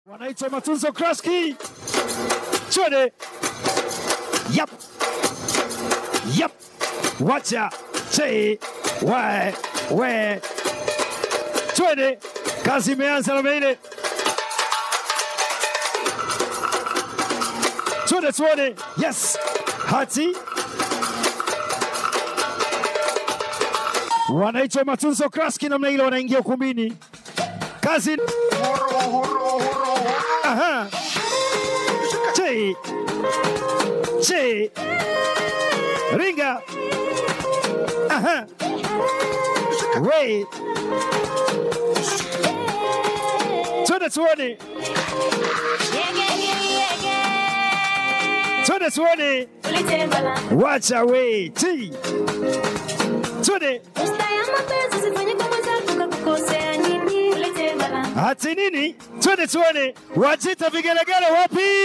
Wanaitwa Matunzo Kraski. Twende. Yap. Yap. Wacha. Che. We. Twende. Kazi imeanza na mbele. Twende. Yes. Hati. Wanaitwa Matunzo Kraski namna ile wanaingia ukumbini. Kazi. Aha. Che. Ringa. Aha. Wait. Twende. Wacha we. Twende. Hati nini? Twende. Wajita vigelegele wapi?